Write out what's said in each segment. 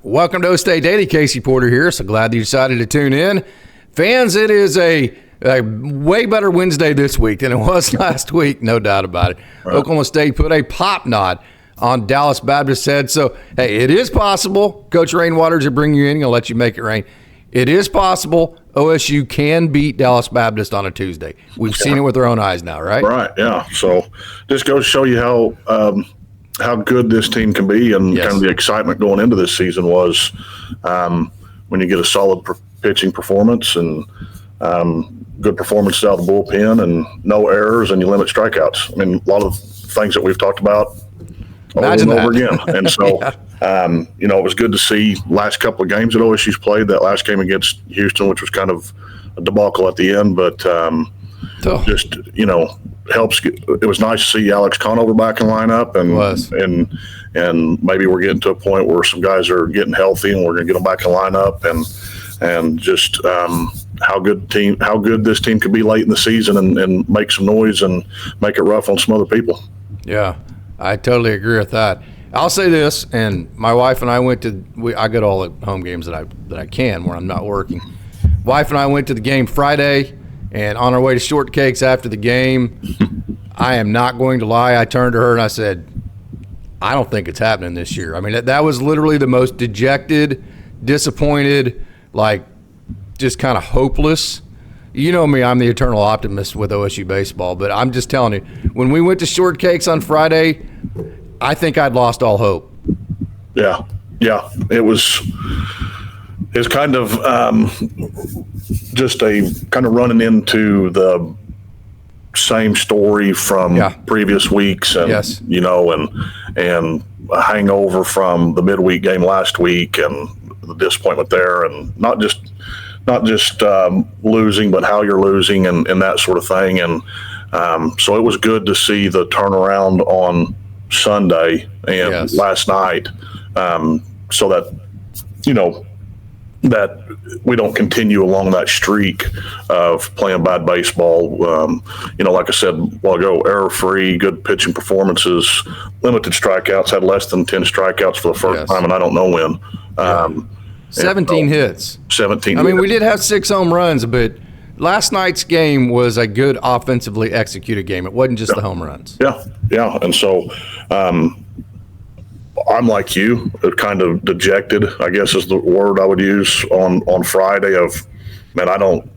Welcome to OState Daily. Casey Porter here. So glad that you decided to tune in. Fans, it is a way better Wednesday this week than it was last week, no doubt about it. Right. Oklahoma State put a pop knot on Dallas Baptist's head. So, hey, it is possible. Coach Rainwater's will bring you in. He'll let you make it rain. It is possible OSU can beat Dallas Baptist on a Tuesday. We've seen it with our own eyes now, right? Right, yeah. So this goes to show you how good this team can be, and kind of the excitement going into this season was when you get a solid pitching performance and good performance out of the bullpen and no errors, and you limit strikeouts. I mean, a lot of things that we've talked about over and over again. And so, it was good to see last couple of games that OSU's played. That last game against Houston, which was kind of a debacle at the end, but just helps. It was nice to see Alex Conover back in lineup, and maybe we're getting to a point where some guys are getting healthy, and we're going to get them back in lineup, and just how good this team could be late in the season and make some noise and make it rough on some other people. Yeah, I totally agree with that. I'll say this, and my wife and I I get all the home games that I can when I'm not working. Wife and I went to the game Friday, and on our way to Shortcakes after the game, I am not going to lie, I turned to her and I said, I don't think it's happening this year. I mean, that was literally the most dejected, disappointed, just kind of hopeless. You know me, I'm the eternal optimist with OSU baseball, but I'm just telling you, when we went to Shortcakes on Friday, I think I'd lost all hope. Yeah. It's kind of just a kind of running into the same story from previous weeks, and and a hangover from the midweek game last week, and the disappointment there, and not just losing, but how you're losing and that sort of thing. And so it was good to see the turnaround on Sunday and last night, so that that we don't continue along that streak of playing bad baseball. Like I said a while ago, error-free, good pitching performances, limited strikeouts, had less than 10 strikeouts for the first time, and I don't know when. 17 hits. 17 I mean, we did have 6 home runs, but last night's game was a good offensively executed game. It wasn't just the home runs. Yeah. And so I'm like you, kind of dejected, I guess is the word I would use on Friday of, man, I don't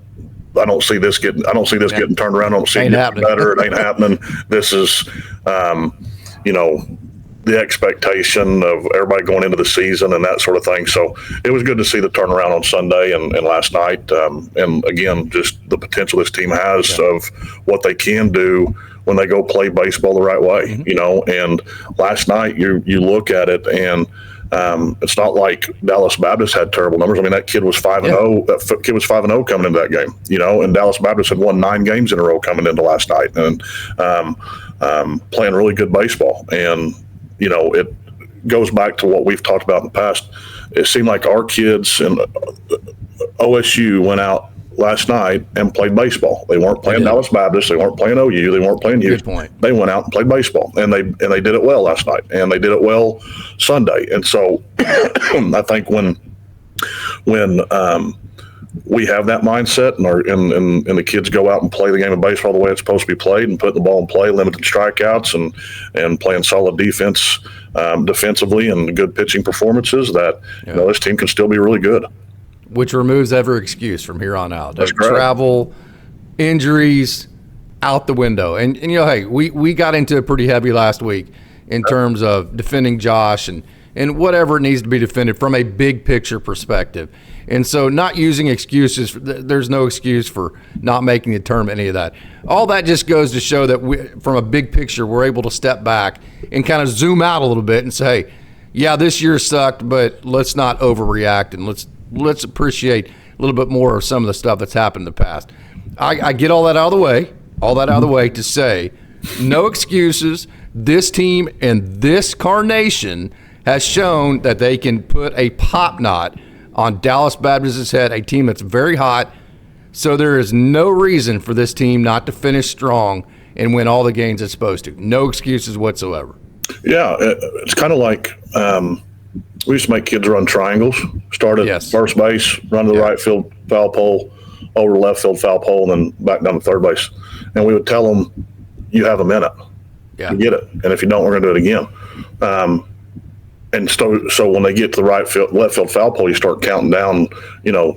see this getting getting turned around. I don't see it getting better. It ain't happening. This is, the expectation of everybody going into the season and that sort of thing. So it was good to see the turnaround on Sunday and last night. And again, just the potential this team has of what they can do when they go play baseball the right way, and last night you look at it, and it's not like Dallas Baptist had terrible numbers. I mean, that kid was 5-0. That kid was 5-0 coming into that game, and Dallas Baptist had won 9 games in a row coming into last night, and playing really good baseball. And it goes back to what we've talked about in the past. It seemed like our kids and OSU went out last night and played baseball. They weren't playing Dallas Baptist. They weren't playing OU. They weren't playing Houston. They went out and played baseball, and they did it well last night, and they did it well Sunday. And so I think when we have that mindset, and the kids go out and play the game of baseball the way it's supposed to be played, and putting the ball in play, limited strikeouts, and playing solid defense defensively, and good pitching performances, that this team can still be really good. Which removes every excuse from here on out. That's correct. Travel, injuries, out the window. And hey, we got into it pretty heavy last week in terms of defending Josh and whatever it needs to be defended from a big picture perspective. And so not using excuses, there's no excuse for not making the tournament, any of that. All that just goes to show that from a big picture, we're able to step back and kind of zoom out a little bit and say, hey, yeah, this year sucked, but let's not overreact, and let's appreciate a little bit more of some of the stuff that's happened in the past. I get all that out of the way to say no excuses. This team and this carnation has shown that they can put a pop knot on Dallas Baptist's head, a team that's very hot. So there is no reason for this team not to finish strong and win all the games it's supposed to. No excuses whatsoever. Yeah, it's kind of like We used to make kids run triangles. Start at first base, run to the right field foul pole, over to left field foul pole, and then back down to third base. And we would tell them, you have a minute to get it. And if you don't, we're going to do it again. And so when they get to the left field foul pole, you start counting down,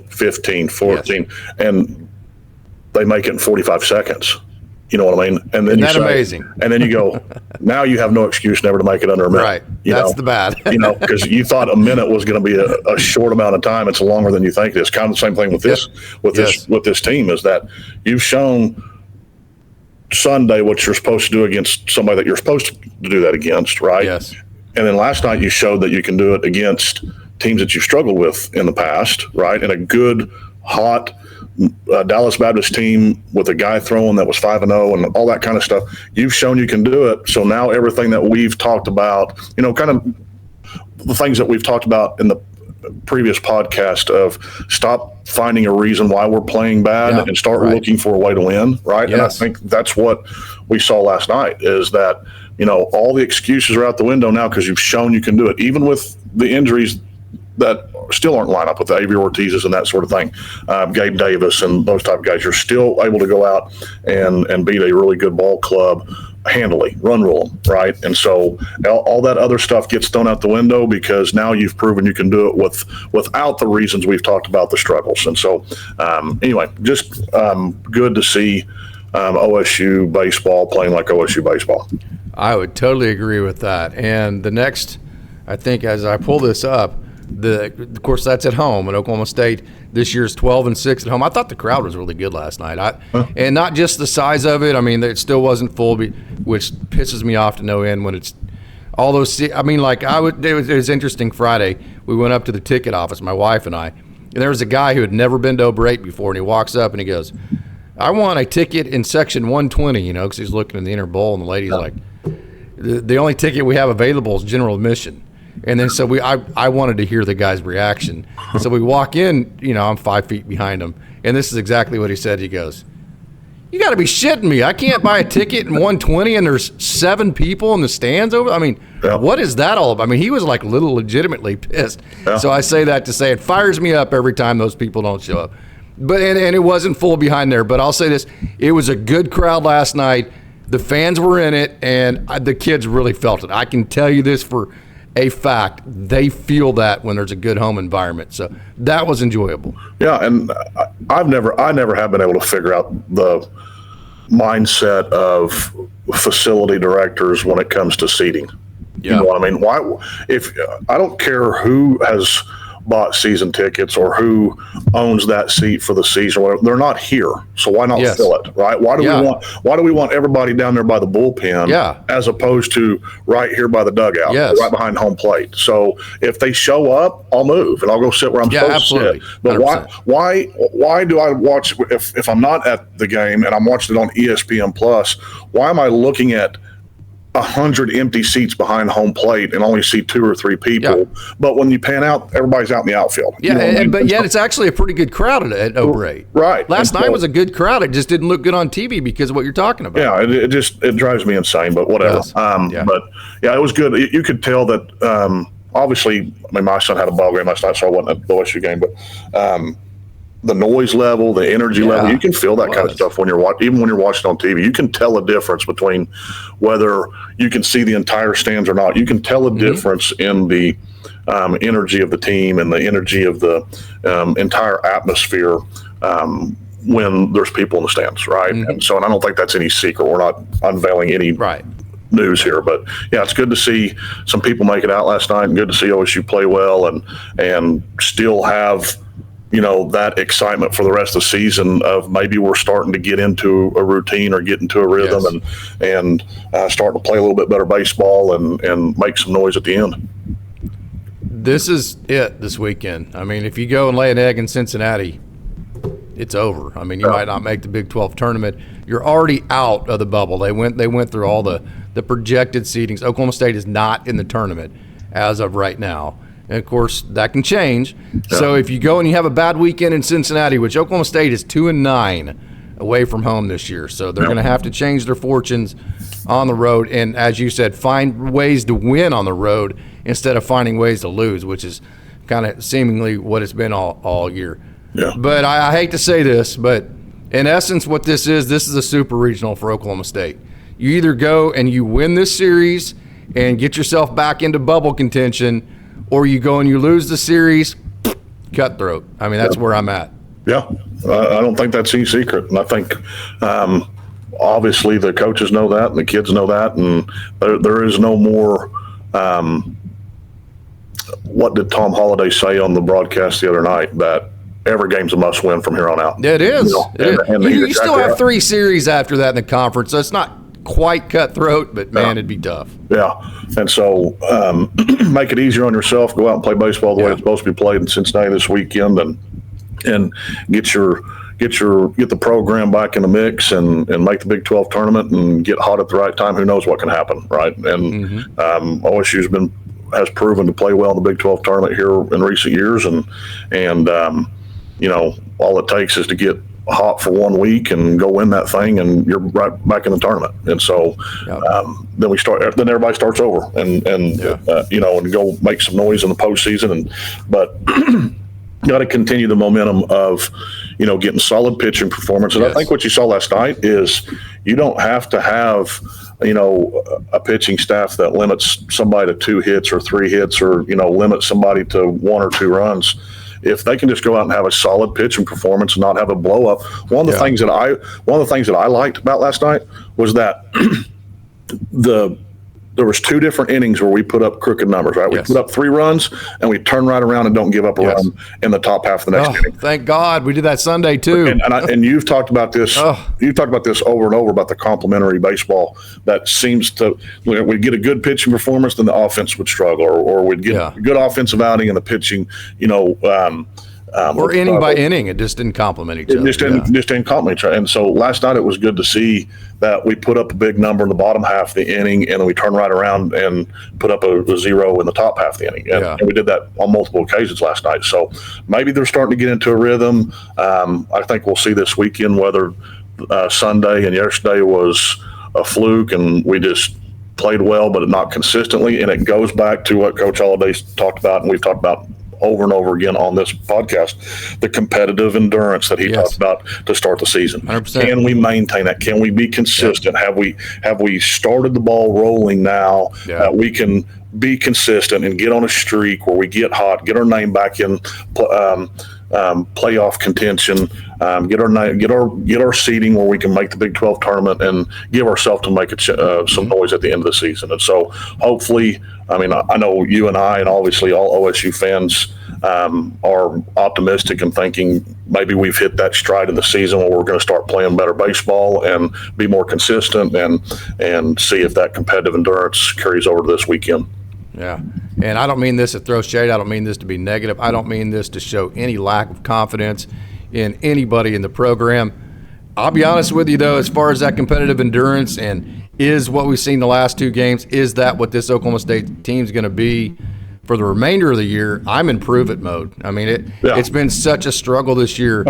15, 14, and they make it in 45 seconds. You know what I mean? And then Isn't that amazing? And then you go, now you have no excuse never to make it under a minute. Right. That's the bad. Because you thought a minute was going to be a short amount of time. It's longer than you think it is. Kind of the same thing with this team, is that you've shown Sunday what you're supposed to do against somebody that you're supposed to do that against, right? Yes. And then last night you showed that you can do it against teams that you've struggled with in the past, right? And a good, hot Dallas Baptist team with a guy throwing that was 5-0 and all that kind of stuff. You've shown you can do it. So now everything that we've talked about, kind of the things that we've talked about in the previous podcast of stop finding a reason why we're playing bad and start looking for a way to win, right? Yes. And I think that's what we saw last night, is that, all the excuses are out the window now because you've shown you can do it, even with the injuries that still aren't lined up with the Avery Ortizes and that sort of thing, Gabe Davis and those type of guys. You're still able to go out and beat a really good ball club handily, run rule them, right? And so all that other stuff gets thrown out the window because now you've proven you can do it without the reasons we've talked about, the struggles. And so anyway, just good to see OSU baseball playing like OSU baseball. I would totally agree with that. And the next, I think, as I pull this up, of course, that's at home. And Oklahoma State this year's 12-6 at home. I thought the crowd was really good last night. And not just the size of it. I mean, it still wasn't full, which pisses me off to no end when it's all those. I mean, it was interesting Friday. We went up to the ticket office, my wife and I, and there was a guy who had never been to Over 8 before, and he walks up and he goes, I want a ticket in section 120, because he's looking in the inner bowl, and the lady's like, the only ticket we have available is general admission. And then so I wanted to hear the guy's reaction. So we walk in, I'm 5 feet behind him, and this is exactly what he said. He goes, you got to be shitting me. I can't buy a ticket in 120 and there's 7 people in the stands over. I mean, what is that all about? I mean, he was like little legitimately pissed. Yeah. So I say that to say it fires me up every time those people don't show up. But and it wasn't full behind there. But I'll say this, it was a good crowd last night. The fans were in it, and the kids really felt it. I can tell you this for a fact. They feel that when there's a good home environment. So that was enjoyable. Yeah, and I never have been able to figure out the mindset of facility directors when it comes to seating. Yeah. You know what I mean? Why? If I don't care who has bought season tickets or who owns that seat for the season, or whatever, they're not here. So why not fill it, right? Why do we want everybody down there by the bullpen as opposed to right here by the dugout, right behind home plate? So if they show up, I'll move and I'll go sit where I'm supposed to sit. But 100%. why do I watch if I'm not at the game and I'm watching it on ESPN Plus? Why am I looking at 100 empty seats behind home plate and only see 2 or 3 people? Yeah. But when you pan out, everybody's out in the outfield. Yeah, but yet it's actually a pretty good crowd at Over 8. Right. Last night was a good crowd. It just didn't look good on TV because of what you're talking about. Yeah, it drives me insane, but whatever. Yes. But yeah, it was good. You could tell that obviously, I mean, my son had a ball game last night, so I wasn't at the OSU game, but the noise level, the energy level, you can feel that kind of stuff when you're even when you're watching on TV. You can tell a difference between whether you can see the entire stands or not. You can tell a difference in the energy of the team and the energy of the entire atmosphere when there's people in the stands, right? And so, and I don't think that's any secret. We're not unveiling any news here, but yeah, it's good to see some people make it out last night, and good to see OSU play well and still have that excitement for the rest of the season of maybe we're starting to get into a routine or get into a rhythm and starting to play a little bit better baseball and make some noise at the end. This is it this weekend. I mean, if you go and lay an egg in Cincinnati, it's over. I mean, you might not make the Big 12 tournament. You're already out of the bubble. They went through all the projected seedings. Oklahoma State is not in the tournament as of right now. And, of course, that can change. Yeah. So if you go and you have a bad weekend in Cincinnati, which Oklahoma State is 2-9 away from home this year. So they're going to have to change their fortunes on the road. And as you said, find ways to win on the road instead of finding ways to lose, which is kind of seemingly what it's been all year. Yeah. But I hate to say this, but in essence, what this is a super regional for Oklahoma State. You either go and you win this series and get yourself back into bubble contention, or you go and you lose the series, cutthroat. I mean, that's where I'm at. Yeah, I don't think that's any secret. And I think obviously the coaches know that and the kids know that. And there is no more what did Tom Holliday say on the broadcast the other night, that every game's a must-win from here on out. It is. And you still have 3 series after that in the conference, so it's not quite cutthroat, but, man, it'd be tough. Yeah, and so make it easier on yourself. Go out and play baseball the way it's supposed to be played in Cincinnati this weekend, and get the program back in the mix and make the Big 12 tournament and get hot at the right time. Who knows what can happen, right? And OSU has proven to play well in the Big 12 tournament here in recent years, and all it takes is to get hot for 1 week and go win that thing, and you're right back in the tournament. And so then everybody starts over and go make some noise in the postseason. But got to continue the momentum of getting solid pitching performances. I think what you saw last night is you don't have to have a pitching staff that limits somebody to 2 hits or 3 hits, or limits somebody to 1 or 2 runs. If they can just go out and have a solid pitching performance and not have a blow up. One of the things that I liked about last night was that there was 2 different innings where we put up crooked numbers, right? We put up 3 runs and we turn right around and don't give up a run in the top half of the next inning. Thank God we did that Sunday too. And you've talked about this. You've talked about this over and over about the complementary baseball that seems to. We'd get a good pitching performance, then the offense would struggle, or we'd get a good offensive outing and the pitching. Or inning by inning, it just didn't complement each other. Just didn't complement each other. And so last night it was good to see that we put up a big number in the bottom half of the inning, and then we turn right around and put up a 0 in the top half of the inning. And we did that on multiple occasions last night. So maybe they're starting to get into a rhythm. I think we'll see this weekend whether Sunday and yesterday was a fluke and we just played well, but not consistently. And it goes back to what Coach Holliday talked about, and we've talked about over and over again on this podcast, the competitive endurance that he talked about to start the season. 100%. Can we maintain that? Can we be consistent? Have we started the ball rolling now that we can be consistent and get on a streak where we get hot, get our name back in playoff contention, get our seeding where we can make the Big 12 tournament and give ourselves to make some noise at the end of the season. And so hopefully, I know you and I, and obviously all OSU fans are optimistic and thinking maybe we've hit that stride in the season where we're going to start playing better baseball and be more consistent and see if that competitive endurance carries over to this weekend. Yeah, and I don't mean this to throw shade. I don't mean this to be negative. I don't mean this to show any lack of confidence in anybody in the program. I'll be honest with you, though, as far as that competitive endurance and is what we've seen the last 2 games, is that what this Oklahoma State team's going to be for the remainder of the year? I'm in prove-it mode. I mean, it's been such a struggle this year.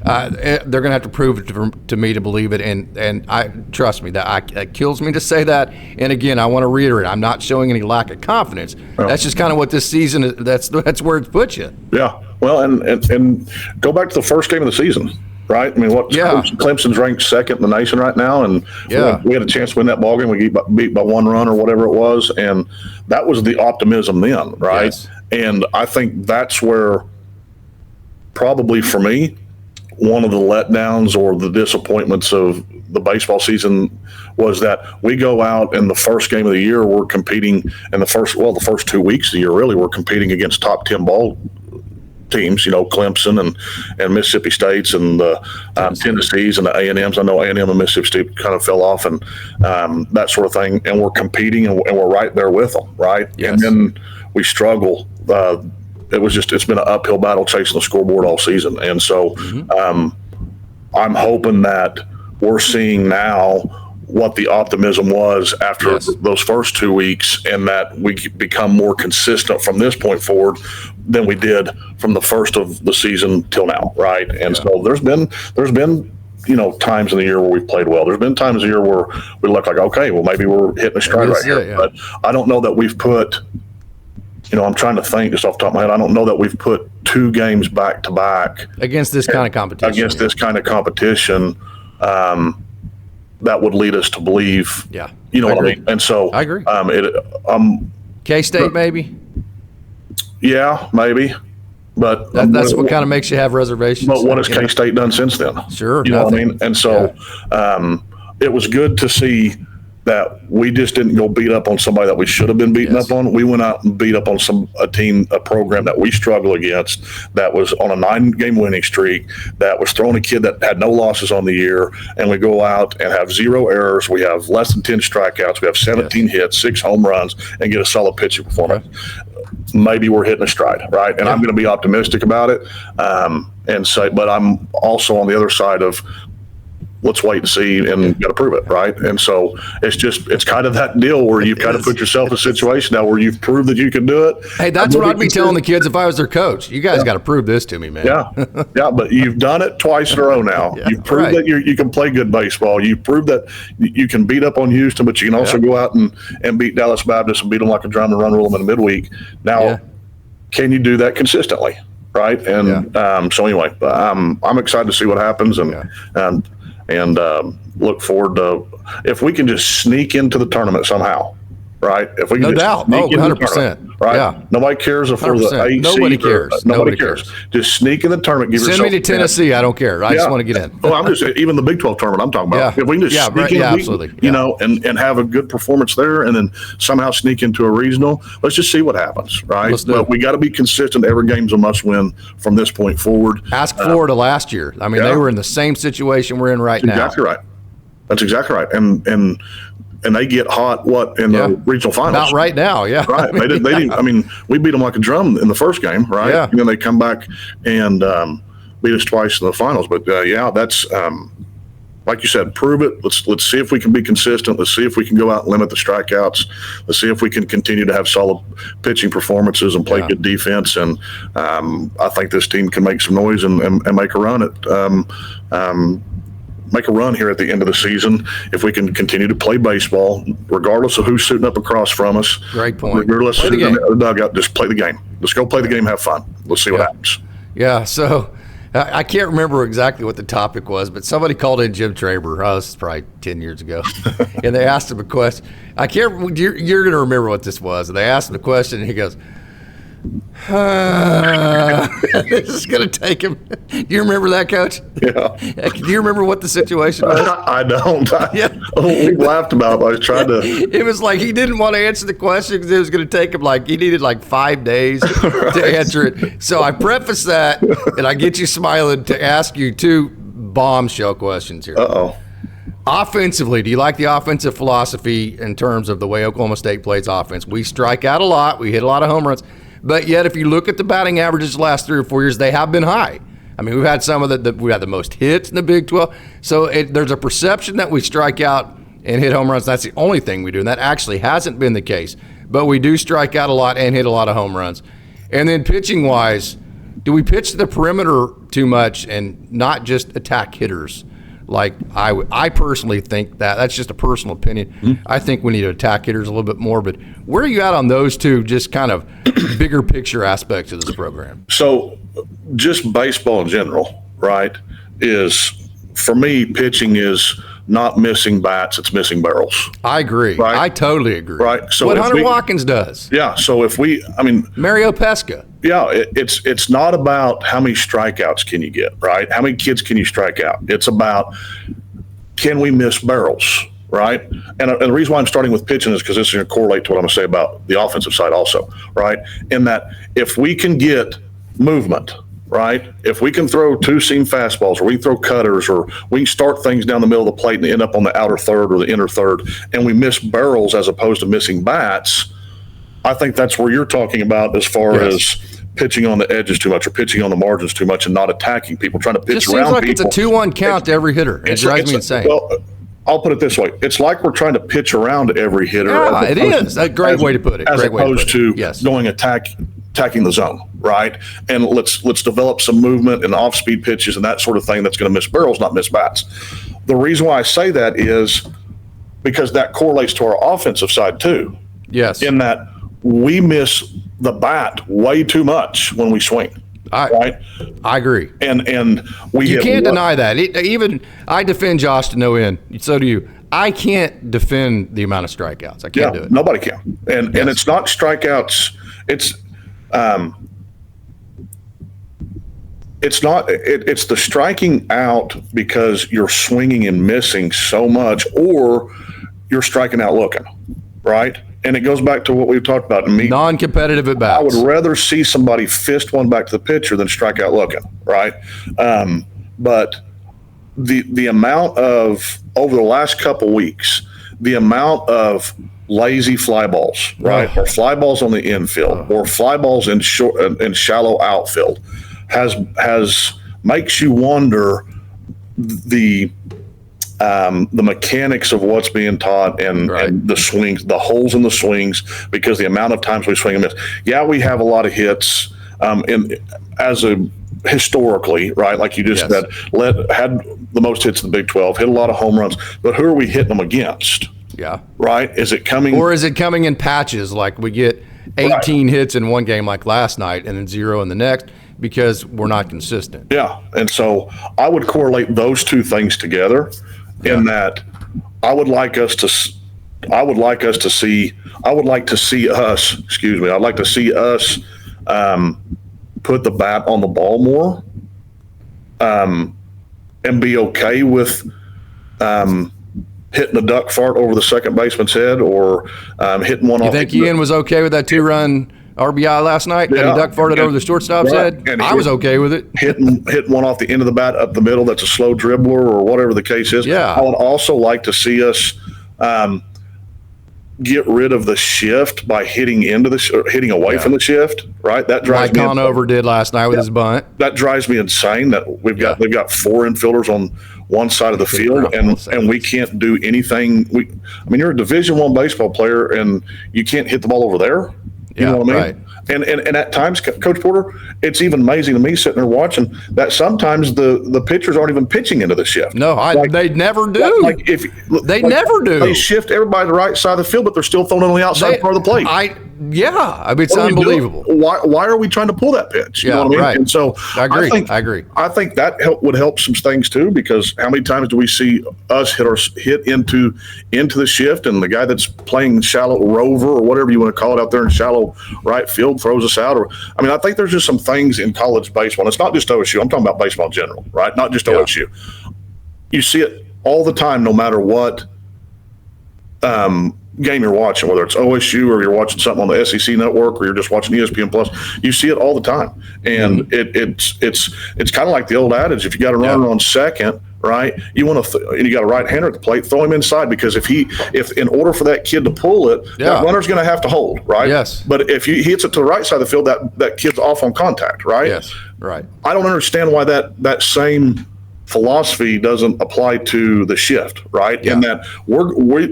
They're going to have to prove it to me to believe it, and I trust me that it kills me to say that. And again, I want to reiterate, I'm not showing any lack of confidence. That's just kind of what this season is. That's where it puts you. Yeah. Well, and go back to the first game of the season, right? I mean, Clemson's ranked 2nd in the nation right now, and we had a chance to win that ballgame. We get beat by 1 run or whatever it was, and that was the optimism then, right? Yes. And I think that's where probably for me, one of the letdowns or the disappointments of the baseball season was that we go out in the first game of the year, we're competing in the first 2 weeks of the year, really, we're competing against top 10 ball teams, Clemson and Mississippi States and the Tennessees and the A&Ms. I know A&M and Mississippi State kind of fell off and that sort of thing. And we're competing and we're right there with them, right? Yes. And then we struggle. It's been an uphill battle chasing the scoreboard all season. And so I'm hoping that we're seeing now what the optimism was after those first 2 weeks, and that we become more consistent from this point forward than we did from the first of the season till now, right? And so there's been times in the year where we've played well. There's been times in the year where we look like, okay, well, maybe we're hitting a stride right here. Yeah. But I don't know that we've put, I'm trying to think just off the top of my head. I don't know that we've put 2 games back to back against this kind of competition. This kind of competition, that would lead us to believe. Yeah, what I mean. And so I agree. K-State maybe. Yeah, maybe. But that's what kind of makes you have reservations. But what has K-State done since then? Sure, you know what I mean. And so it was good to see that we just didn't go beat up on somebody that we should have been beaten up on. We went out and beat up on a program that we struggle against, that was on a 9-game winning streak, that was throwing a kid that had no losses on the year, and we go out and have 0 errors. We have less than 10 strikeouts. We have 17 hits, 6 home runs, and get a solid pitching performance. Maybe we're hitting a stride, right? And I'm going to be optimistic about it, but I'm also on the other side of, let's wait and see, and got to prove it, right? And so it's kind of that deal where you've got to put yourself in a situation now where you've proved that you can do it. Hey, that's what I'd be telling the kids if I was their coach. You guys got to prove this to me, man. Yeah, but you've done it twice in a row now. You've proved that you can play good baseball. You proved that you can beat up on Houston, but you can also go out and beat Dallas Baptist and beat them like a drum and run rule them in the midweek. Now, can you do that consistently, right? And so anyway, I'm excited to see what happens, and look forward to if we can just sneak into the tournament somehow, right? If we can sneak into 100%, right? Yeah. Nobody cares if we're the 8 Nobody cares. Nobody cares. Just sneak in the tournament. Send me to Tennessee. I don't care. I just want to get in. Well, I'm just even the Big 12 tournament I'm talking about. If we can just sneak in, absolutely. And have a good performance there, and then somehow sneak into a regional. Let's just see what happens, right? But we got to be consistent. Every game's a must win from this point forward. Ask Florida last year. I mean, they were in the same situation we're in right now. Exactly right. That's exactly right. And they get hot in the regional finals. Not right now, Right. They didn't. I mean, we beat them like a drum in the first game, right? Yeah. And then they come back and beat us twice in the finals. But that's like you said, prove it. Let's see if we can be consistent. Let's see if we can go out and limit the strikeouts. Let's see if we can continue to have solid pitching performances and play good defense. And I think this team can make some noise and make a run at. Make a run here at the end of the season if we can continue to play baseball, regardless of who's sitting up across from us. Great point. Regardless of in the dugout, just play the game. Let's go play the game, have fun. Let's see what happens. Yeah, so I can't remember exactly what the topic was, but somebody called in Jim Traber. Oh, this is probably 10 years ago. And they asked him a question. I can't. You're going to remember what this was. And they asked him a question, and he goes, this is going to take him. Do you remember that, Coach? Yeah. Do you remember what the situation was? I don't. We laughed about it. I was trying to. It was like he didn't want to answer the question because it was going to take him he needed 5 days to answer it. So I preface that, and I get you smiling to ask you 2 bombshell questions here. Uh-oh. Offensively, do you like the offensive philosophy in terms of the way Oklahoma State plays offense? We strike out a lot. We hit a lot of home runs. But yet, if you look at the batting averages the last 3 or 4 years, they have been high. I mean, we've had some of we had the most hits in the Big 12. So there's a perception that we strike out and hit home runs. That's the only thing we do, and that actually hasn't been the case. But we do strike out a lot and hit a lot of home runs. And then pitching-wise, do we pitch to the perimeter too much and not just attack hitters? I personally think that's just a personal opinion. Mm-hmm. I think we need to attack hitters a little bit more. But where are you at on those 2 just kind of bigger picture aspects of this program? So just baseball in general, right, is, for me, pitching is not missing bats, it's missing barrels. I agree. Right? I totally agree. Right. So what Hunter Watkins does. Yeah. So Mario Pesca. Yeah. It's not about how many strikeouts can you get, right? How many kids can you strike out? It's about, can we miss barrels, right? And the reason why I'm starting with pitching is because this is going to correlate to what I'm going to say about the offensive side also, right? In that if we can get movement, right? If we can throw 2-seam fastballs, or we throw cutters, or we can start things down the middle of the plate and end up on the outer third or the inner third, and we miss barrels as opposed to missing bats, I think that's where you're talking about as far as pitching on the edges too much or pitching on the margins too much and not attacking people, trying to pitch just around people. It seems like it's a 2-1 count to every hitter. It drives me insane. Well, I'll put it this way. It's like we're trying to pitch around every hitter. Yeah, it is. A great way to put it. As opposed to going attacking the zone. right? And let's develop some movement and off-speed pitches and that sort of thing that's going to miss barrels, not miss bats. The reason why I say that is because that correlates to our offensive side too. Yes. In that we miss the bat way too much when we swing. Right? I agree. And you can't deny that. Even I defend Josh to no end. So do you. I can't defend the amount of strikeouts. I can't do it. Nobody can. And it's not strikeouts. It's the striking out because you're swinging and missing so much, or you're striking out looking, right? And it goes back to what we've talked about. Non-competitive at bats. I would rather see somebody fist one back to the pitcher than strike out looking, right? But the amount of, over the last couple weeks, the amount of lazy fly balls, right, or fly balls on the infield, or fly balls in short and shallow outfield, makes you wonder the mechanics of what's being taught and the swings, the holes in the swings, because the amount of times we swing and miss. Yeah, we have a lot of hits historically, right? Like you just said, had the most hits in the Big 12, hit a lot of home runs, but who are we hitting them against? Yeah. Right? Is it coming? Or is it coming in patches, like we get 18 hits in one game like last night and then 0 in the next, because we're not consistent? Yeah. And so I would correlate those two things together in that I would like to see us put the bat on the ball more, and be okay with hitting a duck fart over the second baseman's head, or hitting one off. You think Ian was okay with that 2-run RBI last night that he duck farted over the shortstop's head? And I was okay with it. hitting one off the end of the bat up the middle, that's a slow dribbler or whatever the case is. Yeah. I would also like to see us get rid of the shift by hitting hitting away from the shift, right? That drives me. Conover did last night with his bunt. That drives me insane that they've got 4 infielders on one side of the field, and we can't do anything. You're a Division I baseball player, and you can't hit the ball over there. You know what I mean? Right. And at times, Coach Porter, it's even amazing to me sitting there watching that sometimes the pitchers aren't even pitching into the shift. No, they never do. Never do. They shift everybody to the right side of the field, but they're still throwing it on the outside part of the plate. It's unbelievable. Why are we trying to pull that pitch? You know what I mean? Right. And so I agree. I think that would help some things too, because how many times do we see us hit into the shift, and the guy that's playing shallow rover or whatever you want to call it out there in shallow right field throws us out? I think there's just some things in college baseball. And it's not just OSU. I'm talking about baseball in general, right? Not just OSU. You see it all the time, no matter what game you're watching, whether it's OSU or you're watching something on the SEC network or you're just watching ESPN Plus. You see it all the time, and it's kind of like the old adage: if you got a runner on second, right, you want to, and you got a right-hander at the plate, throw him inside, because if in order for that kid to pull it, that runner's going to have to hold, right? Yes. But if he hits it to the right side of the field, that kid's off on contact, right? Yes. Right. I don't understand why that same philosophy doesn't apply to the shift, right? Yeah. And that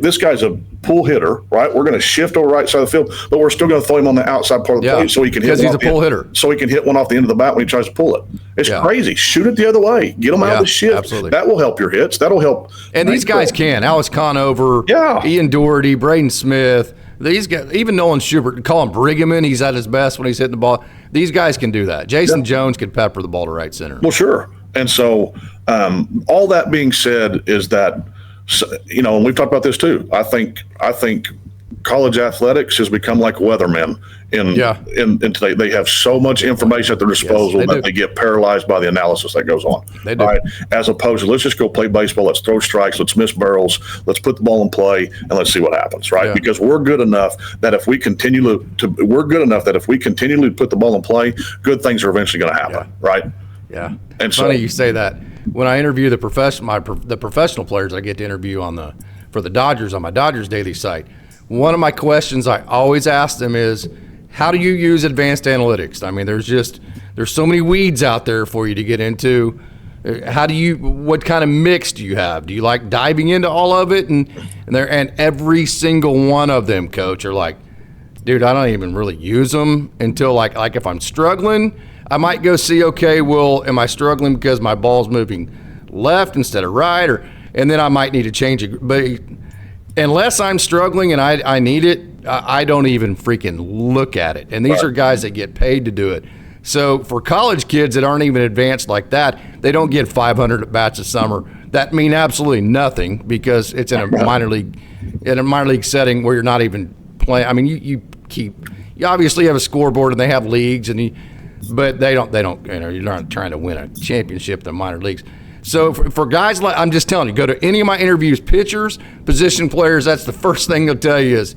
this guy's a pull hitter, right? We're going to shift over right side of the field, but we're still going to throw him on the outside part of the plate so he can hit. Because he's a pull hitter. So he can hit one off the end of the bat when he tries to pull it. It's crazy. Shoot it the other way. Get them out of the shift. Absolutely. That will help your hits. That'll help. And these guys can. Alex Conover, Ian Doherty, Braden Smith. These guys, even Nolan Schubert, call him Brigham, he's at his best when he's hitting the ball. These guys can do that. Jason Jones could pepper the ball to right center. Well, sure. And so all that being said is that, and we've talked about this too. I think college athletics has become like weathermen in today. They have so much information at their disposal that they get paralyzed by the analysis that goes on. They do. Right? As opposed to, let's just go play baseball. Let's throw strikes. Let's miss barrels. Let's put the ball in play, and let's see what happens. Right? Because we're good enough that if we continue to put the ball in play, good things are eventually going to happen. Right? Yeah. And funny you say that. When I interview the professional players I get to interview for the Dodgers on my Dodgers Daily site, one of my questions I always ask them is, how do you use advanced analytics? I mean, there's so many weeds out there for you to get into. What kind of mix do you have? Do you like diving into all of it? And every single one of them, Coach, are like, dude, I don't even really use them until like if I'm struggling, I might go see, okay, well, am I struggling because my ball's moving left instead of right, and then I might need to change it. But unless I'm struggling and I need it, I don't even freaking look at it. And these are guys that get paid to do it. So for college kids that aren't even advanced like that, they don't get 500 at bats a summer. That mean absolutely nothing because it's in a minor league setting where you're not even playing. I mean, you obviously have a scoreboard and they have leagues but they don't. You're not trying to win a championship in the minor leagues. So for guys like, I'm just telling you, go to any of my interviews, pitchers, position players. That's the first thing they'll tell you is,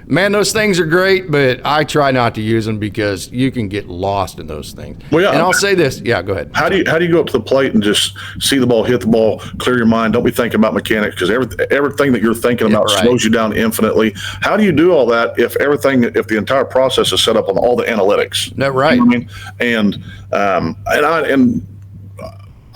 man, those things are great, but I try not to use them because you can get lost in those things. Well, yeah, and I'll say this. Yeah, go ahead. How do you go up to the plate and just see the ball, hit the ball, clear your mind? Don't be thinking about mechanics because everything that you're thinking about slows you down infinitely. How do you do all that if the entire process is set up on all the analytics? No, right. You know what I mean? And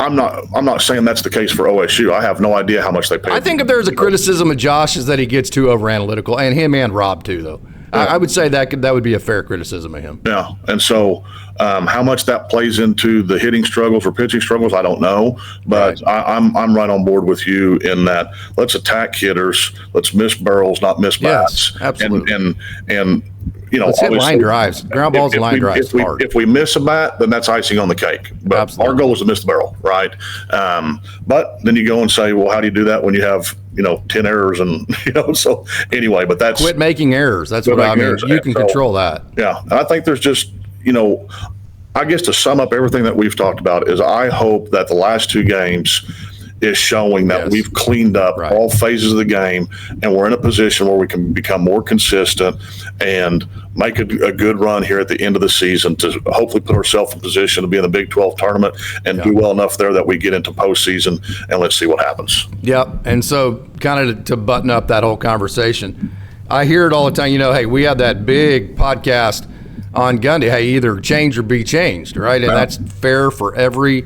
I'm not saying that's the case for OSU. I have no idea how much they pay. I think if there's a criticism of Josh is that he gets too over analytical, and him and Rob too, though. Yeah. I would say that would be a fair criticism of him. Yeah, and so how much that plays into the hitting struggles or pitching struggles, I don't know. But I'm right on board with you in that. Let's attack hitters. Let's miss barrels, not miss bats. Yes, absolutely. And let's hit line drives, ground balls, and line drives. If we miss a bat, then that's icing on the cake. But absolutely. Our goal is to miss the barrel, right? But then you go and say, well, how do you do that when you have 10 errors and so anyway? But that's quit making errors. That's what I mean. You can control that. Yeah, and I think there's just I guess to sum up everything that we've talked about is I hope that the last two games is showing that we've cleaned up all phases of the game and we're in a position where we can become more consistent and make a good run here at the end of the season to hopefully put ourselves in position to be in the Big 12 tournament and do well enough there that we get into postseason, and let's see what happens. Yep. And so kind of to button up that whole conversation, I hear it all the time, hey, we had that big podcast on Gundy, hey, either change or be changed, right? And that's fair for every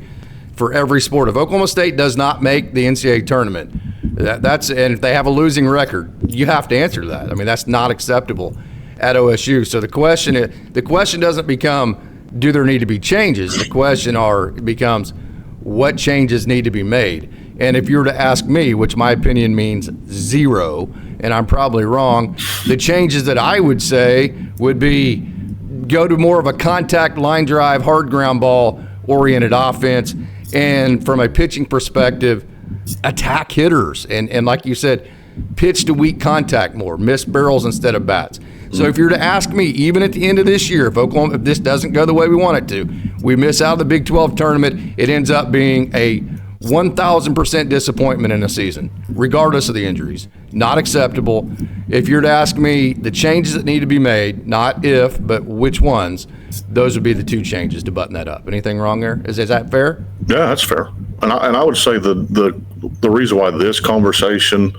sport. If Oklahoma State does not make the NCAA tournament, and if they have a losing record, you have to answer that. I mean, that's not acceptable at OSU. So the question doesn't become, do there need to be changes? The question becomes, what changes need to be made? And if you were to ask me, which my opinion means zero, and I'm probably wrong, the changes that I would say would be go to more of a contact line drive, hard ground ball oriented offense. And from a pitching perspective, attack hitters. And like you said, pitch to weak contact more, miss barrels instead of bats. So if you're to ask me, even at the end of this year, if this doesn't go the way we want it to, we miss out of the Big 12 tournament, it ends up being a 1,000% disappointment in a season, regardless of the injuries. Not acceptable. If you're to ask me the changes that need to be made, not if, but which ones, those would be the two changes to button that up. Anything wrong there? Is that fair? Yeah, that's fair. And I would say the reason why this conversation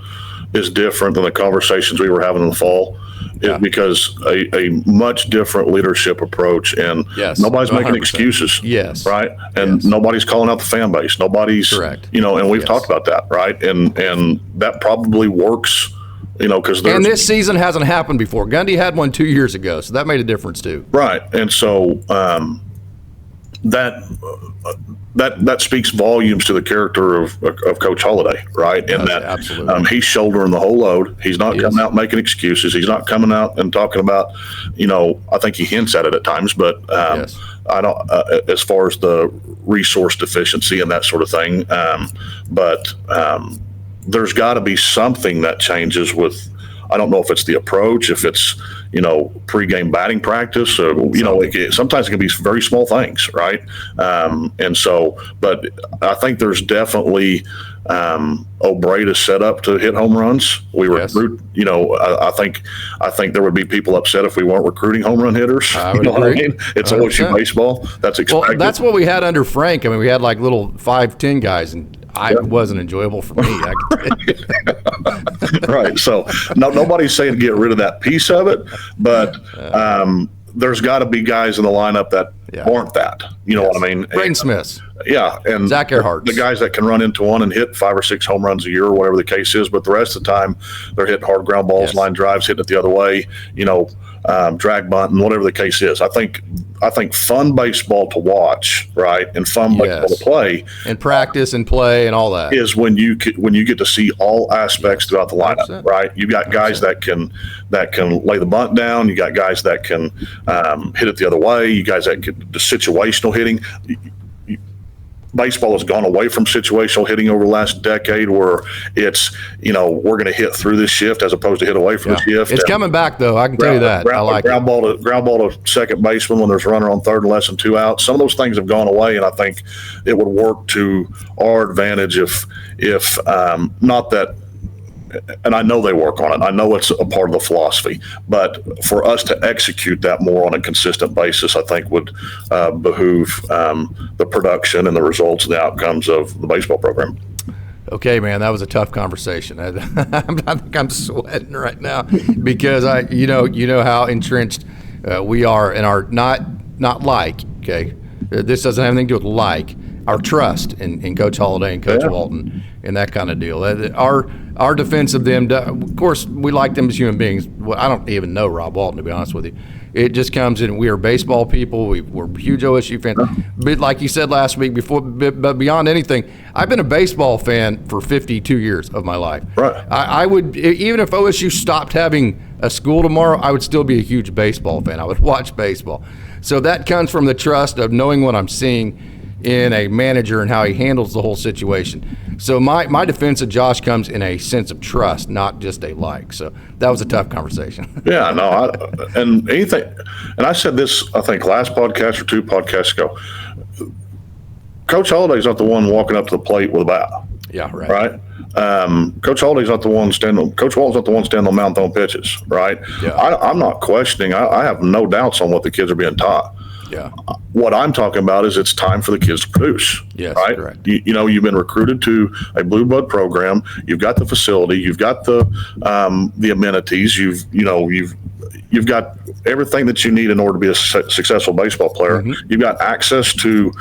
is different than the conversations we were having in the fall is because a much different leadership approach, and nobody's 100%. Making excuses. Yes. Right. And nobody's calling out the fan base. Nobody's correct. And we've talked about that, right? And that probably works, because and this season hasn't happened before. Gundy had one 2 years ago, so that made a difference too. Right. And so that speaks volumes to the character of Coach Holliday, right? And that absolutely. He's shouldering the whole load. He's not coming out making excuses. He's not coming out and talking about, I think he hints at it at times, but I don't, as far as the resource deficiency and that sort of thing. But there's got to be something that changes with. I don't know if it's the approach, if it's, pregame batting practice, sometimes it can be very small things, right? And so, but I think there's definitely Obreda set up to hit home runs. We recruit, I think there would be people upset if we weren't recruiting home run hitters. I would agree. What I mean? It's OSU baseball. That's expected. Well, that's what we had under Frank. I mean, we had like little 5'10" guys, and it wasn't enjoyable for me. Right. So nobody's saying get rid of that piece of it, but there's got to be guys in the lineup that aren't that. You know what I mean? Braden Smiths. Yeah, and Zach Earhart, the guys that can run into one and hit 5 or 6 home runs a year or whatever the case is, but the rest of the time they're hitting hard ground balls, line drives, hitting it the other way, drag bunting, whatever the case is. I think fun baseball to watch, right, and fun baseball to play, and practice and play and all that is when you get to see all aspects throughout the lineup, 100%. right? You've got guys that can lay the bunt down. You got guys that can hit it the other way. You guys that get the situational hitting. Baseball has gone away from situational hitting over the last decade, where it's we're going to hit through this shift as opposed to hit away from the shift. It's coming back though. I can tell you that. I like ground ball to second baseman when there's a runner on third and less than 2 outs. Some of those things have gone away, and I think it would work to our advantage if not that. And I know they work on it. I know it's a part of the philosophy, but for us to execute that more on a consistent basis, I think would behoove the production and the results and the outcomes of the baseball program. Okay, man, that was a tough conversation. I think I'm sweating right now because you know how entrenched we are in our not like. Okay, this doesn't have anything to do with like. Our trust in Coach Holliday and Coach Walton and that kind of deal. Our defense of them, of course, we like them as human beings. Well, I don't even know Rob Walton, to be honest with you. It just comes in. We are baseball people. We're huge OSU fans. But like you said last week, but beyond anything, I've been a baseball fan for 52 years of my life. Right. I would, even if OSU stopped having a school tomorrow, I would still be a huge baseball fan. I would watch baseball. So that comes from the trust of knowing what I'm seeing in a manager and how he handles the whole situation. So my defense of Josh comes in a sense of trust, not just a like. So that was a tough conversation. Yeah, no, and I said this, I think last podcast or 2 podcasts ago. Coach Holliday's not the one walking up to the plate with a bat. Yeah, right. Right. Coach Holliday's not the one standing. Coach Walton's not the one standing on the mound throwing pitches. Right. Yeah. I'm not questioning. I have no doubts on what the kids are being taught. Yeah. What I'm talking about is it's time for the kids to produce. Yes, right. Correct. You've been recruited to a blue blood program. You've got the facility. You've got the amenities. You've got everything that you need in order to be a successful baseball player. Mm-hmm. You've got access to,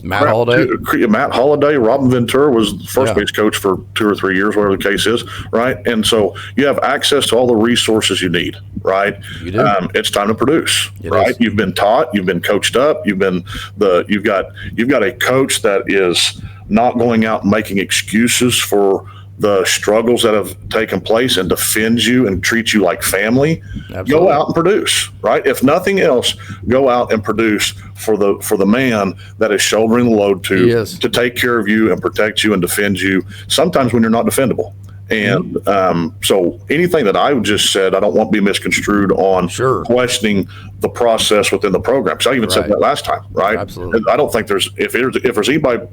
Matt Holliday, Robin Ventura was the first base coach for 2 or 3 years, whatever the case is, right? And so you have access to all the resources you need, right? You do. It's time to produce, right? Is. You've been taught, you've been coached up, you've got a coach that is not going out and making excuses for the struggles that have taken place and defends you and treats you like family. Absolutely. Go out and produce, right? If nothing else, go out and produce for the man that is shouldering the load to take care of you and protect you and defend you, sometimes when you're not defendable. And so anything that I just said, I don't want to be misconstrued on questioning the process within the program. So I even said that last time, right? Absolutely. I don't think if there's anybody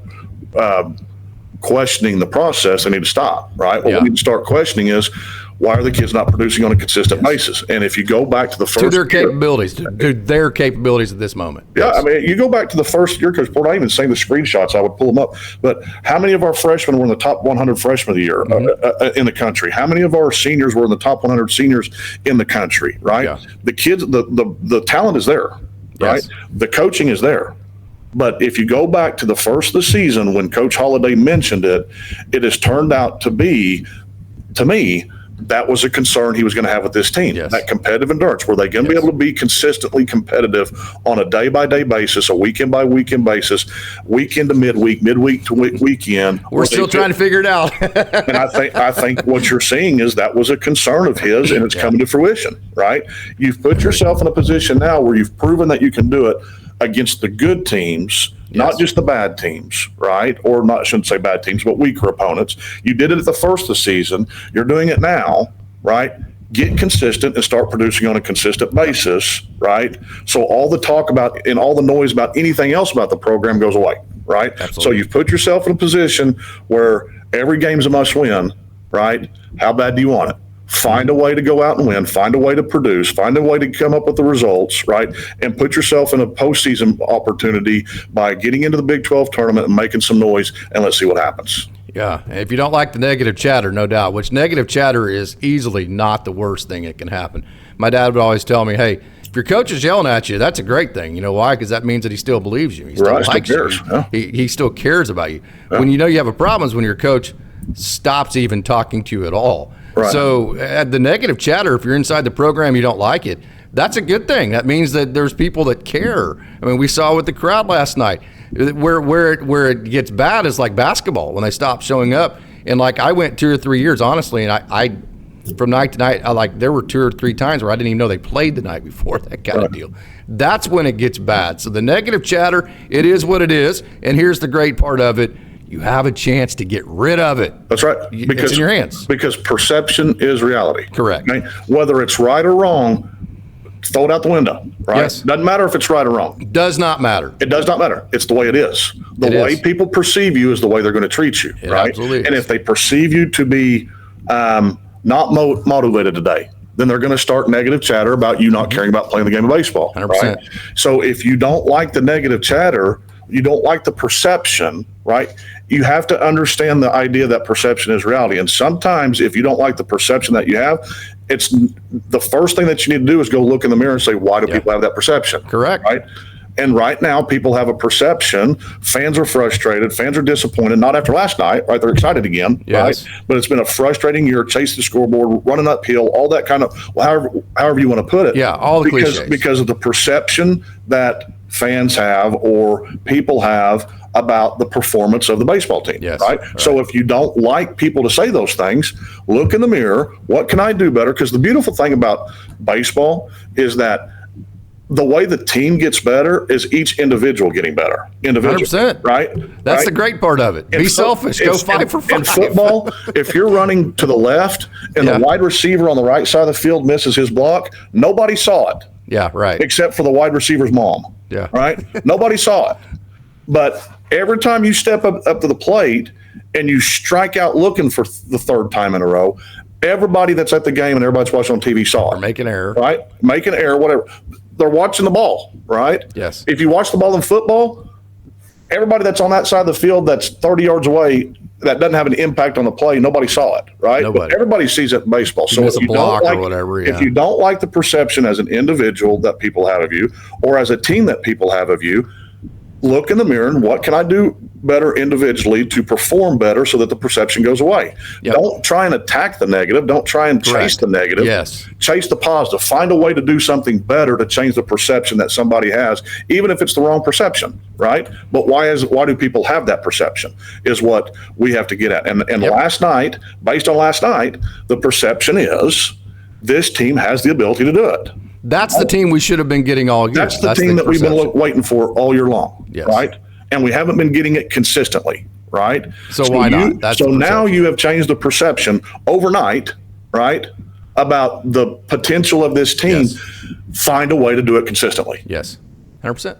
questioning the process, they need to stop, right? What we need to start questioning is, why are the kids not producing on a consistent basis? And if you go back to the first their capabilities, to their capabilities at this moment. Yeah, I mean, you go back to the first year, Coach Port, I even saying the screenshots, I would pull them up. But how many of our freshmen were in the top 100 freshmen of the year in the country? How many of our seniors were in the top 100 seniors in the country, right? Yeah. The kids, the talent is there, right? Yes. The coaching is there. But if you go back to the first of the season when Coach Holliday mentioned it, it has turned out to be, to me, that was a concern he was going to have with this team. Yes. That competitive endurance. Were they going to be able to be consistently competitive on a day-by-day basis, a weekend-by-weekend basis, weekend to midweek to weekend? We're still trying to figure it out. And I think what you're seeing is that was a concern of his, and it's coming to fruition, right? You've put yourself in a position now where you've proven that you can do it against the good teams, not just the bad teams, right? Or not, I shouldn't say bad teams, but weaker opponents. You did it at the first of the season. You're doing it now, right? Get consistent and start producing on a consistent basis, right? So all the talk about and all the noise about anything else about the program goes away, right? Absolutely. So you've put yourself in a position where every game's a must win, right? How bad do you want it? Find a way to go out and win, find a way to produce, find a way to come up with the results, right? And put yourself in a postseason opportunity by getting into the Big 12 tournament and making some noise, and let's see what happens. Yeah, and if you don't like the negative chatter, no doubt, which negative chatter is easily not the worst thing that can happen. My dad would always tell me, hey, if your coach is yelling at you, that's a great thing. You know why? Because that means that he still believes you. He still likes you. Yeah. He still cares about you. Yeah. When you know you have a problem is when your coach stops even talking to you at all. Right. So the negative chatter, if you're inside the program, you don't like it, that's a good thing. That means that there's people that care. I mean, we saw with the crowd last night. Where it gets bad is like basketball when they stop showing up. And like I went 2 or 3 years, honestly, and I from night to night, there were 2 or 3 times where I didn't even know they played the night before, that kind of deal. That's when it gets bad. So the negative chatter, it is what it is. And here's the great part of it. You have a chance to get rid of it. That's right. It's in your hands. Because perception is reality. Correct. Okay? Whether it's right or wrong, throw it out the window, right? Yes. Doesn't matter if it's right or wrong. Does not matter. It does not matter. It's the way it is. The way people perceive you is the way they're going to treat you, right? Absolutely. And if they perceive you to be not motivated today, then they're going to start negative chatter about you not caring about playing the game of baseball. 100%. Right? So if you don't like the negative chatter, you don't like the perception, right? You have to understand the idea that perception is reality. And sometimes if you don't like the perception that you have, it's the first thing that you need to do is go look in the mirror and say, why do people have that perception? Correct. Right? And right now, people have a perception. Fans are frustrated. Fans are disappointed. Not after last night, right? They're excited again, yes. right? But it's been a frustrating year, chasing the scoreboard, running uphill, all that kind of, however you want to put it. Yeah, all the cliches. Because of the perception that fans have or people have about the performance of the baseball team, yes, right? So if you don't like people to say those things, look in the mirror. What can I do better? Because the beautiful thing about baseball is that the way the team gets better is each individual getting better. 100%. Right? That's the great part of it. Be selfish. Go 5 for 5. In football, if you're running to the left and the wide receiver on the right side of the field misses his block, nobody saw it. Yeah, right. Except for the wide receiver's mom. Yeah. Right? Nobody saw it. But every time you step up to the plate and you strike out looking for the 3rd time in a row, everybody that's at the game and everybody's watching on TV saw it. Or make an error. Right? Make an error, whatever. They're watching the ball, right? Yes. If you watch the ball in football, everybody that's on that side of the field that's 30 yards away, that doesn't have an impact on the play, nobody saw it, right? Nobody. But everybody sees it in baseball. So if you don't like, or whatever, if you don't like the perception as an individual that people have of you or as a team that people have of you, look in the mirror and what can I do better individually to perform better so that the perception goes away. Yep. Don't try and attack the negative. Don't try and chase the negative. Yes. Chase the positive. Find a way to do something better to change the perception that somebody has, even if it's the wrong perception, right? But why do people have that perception is what we have to get at. And last night, based on last night, the perception is this team has the ability to do it. That's the team we should have been getting all year. That's the team that we've been waiting for all year long, right? And we haven't been getting it consistently, right? So why not? So now you have changed the perception overnight, right, about the potential of this team. Yes. Find a way to do it consistently. Yes, 100%.